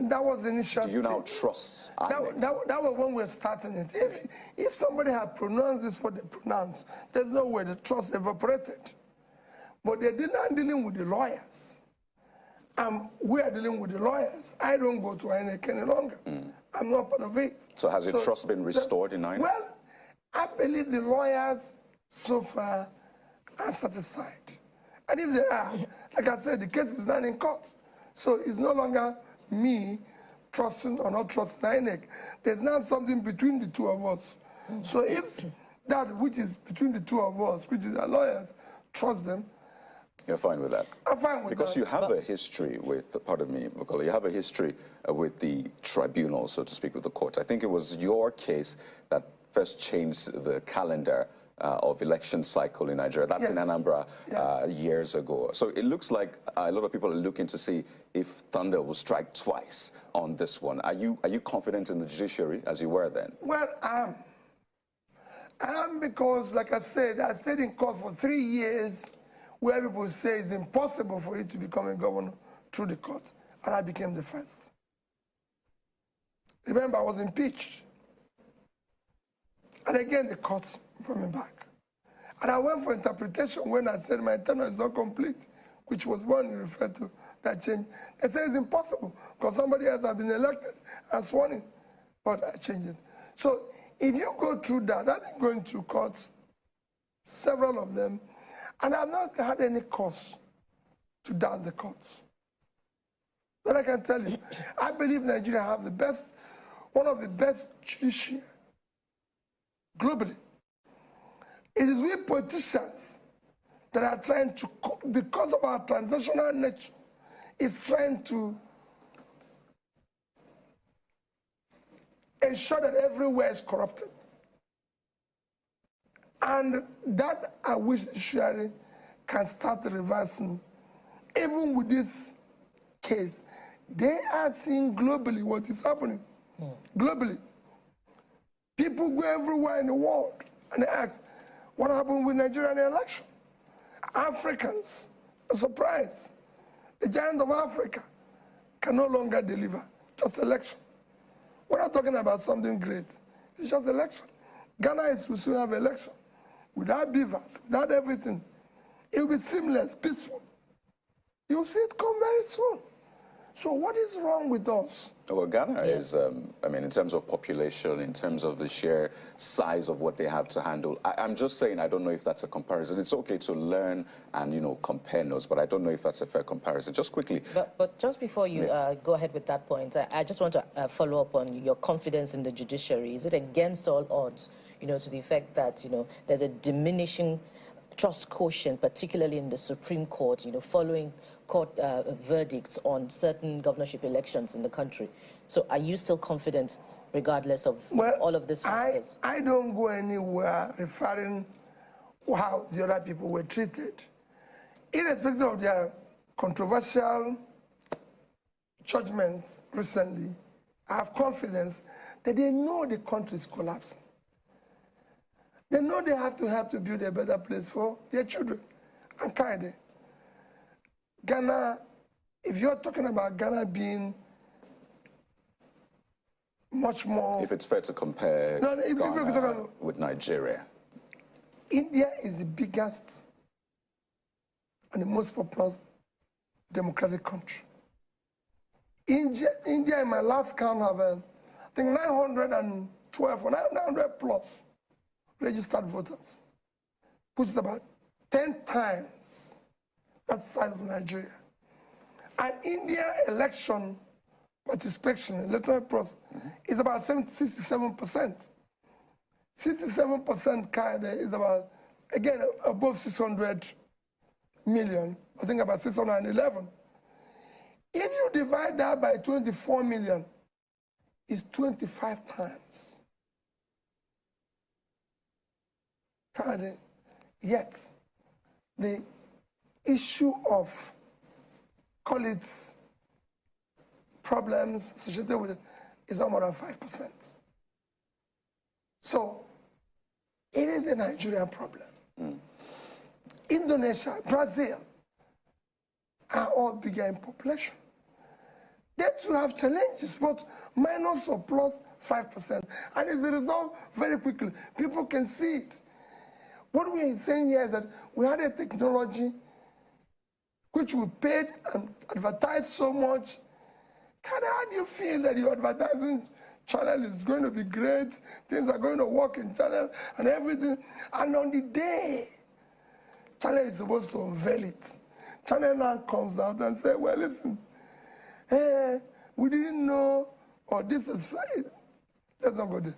That was the initial Do you now trust INEC? That was when we were starting it. If somebody had pronounced this what they pronounced, there's no way the trust evaporated. But they're not dealing with the lawyers. We are dealing with the lawyers. I don't go to INEC any longer. I'm not part of it. So has the trust been restored in INEC? Well, I believe the lawyers so far are satisfied. And if they are, like I said, the case is not in court. So it's no longer me trusting or not trusting INEC. There's now something between the two of us. So if that which is between the two of us, which is our lawyers, trust them, you're fine with that? I'm fine with that. Because you have a history with, pardon me, Bukola, you have a history with the tribunal, so to speak, with the court. I think it was your case that first changed the calendar of election cycle in Nigeria. That's in Anambra years ago. So it looks like a lot of people are looking to see if thunder will strike twice on this one. Are you confident in the judiciary as you were then? Well, I am because, like I said, I stayed in court for 3 years where people say it's impossible for you to become a governor through the court, and I became the first. Remember, I was impeached. And again, the court brought me back. And I went for interpretation when I said my tenure is not complete, which was one you referred to, that change. They said it's impossible because somebody else has been elected and sworn in, but I changed it. So if you go through that, I've been going through courts, several of them, and I've not had any cause to doubt the courts. That I can tell you. I believe Nigeria have the best, one of the best judiciary globally. It is we politicians that are trying to, because of our transnational nature, is trying to ensure that everywhere is corrupted. And that I wish the judiciary can start reversing. Even with this case, they are seeing globally what is happening. Globally. People go everywhere in the world and they ask, what happened with Nigeria in the election? Africans are surprised. The giant of Africa can no longer deliver, just election. We're not talking about something great. It's just election. Ghana will soon have election. Without beavers, without everything. It will be seamless, peaceful. You'll see it come very soon. So what is wrong with us? Well, Ghana is, I mean, in terms of population, in terms of the sheer size of what they have to handle, I'm just saying I don't know if that's a comparison. It's okay to learn and, you know, compare notes, but I don't know if that's a fair comparison. Just quickly. But just before you go ahead with that point, I just want to follow up on your confidence in the judiciary. Is it against all odds, you know, to the effect that, you know, there's a diminishing trust quotient, particularly in the Supreme Court, you know, following court verdicts on certain governorship elections in the country. So are you still confident regardless of all of these factors? I don't go anywhere referring how the other people were treated. Irrespective of their controversial judgments recently, I have confidence that they know the country is collapsing. They know they have to help to build a better place for their children. And kind of. Ghana, if you're talking about Ghana being much more... If it's fair to compare Ghana with Nigeria. India is the biggest and the most populous democratic country. India in my last count, have, I think, 912 or 900 plus registered voters, which is about 10 times that size of Nigeria. And India election participation, electoral process, is about 67%. 67% kind is about, again, above 600 million, I think about 611. If you divide that by 24 million, it's 25 times. Yet, the issue of, call it, problems associated with it is not more than 5%. So, it is a Nigerian problem. Indonesia, Brazil are all bigger in population. They too have challenges, but minus or plus 5%. And it's resolved very quickly. People can see it. What we are saying here is that we had a technology which we paid and advertised so much. How do you feel that your advertising channel is going to be great, things are going to work in channel and everything, and on the day channel is supposed to unveil it, channel now comes out and say, well, listen, we didn't know, or this is fine. Let's not go there.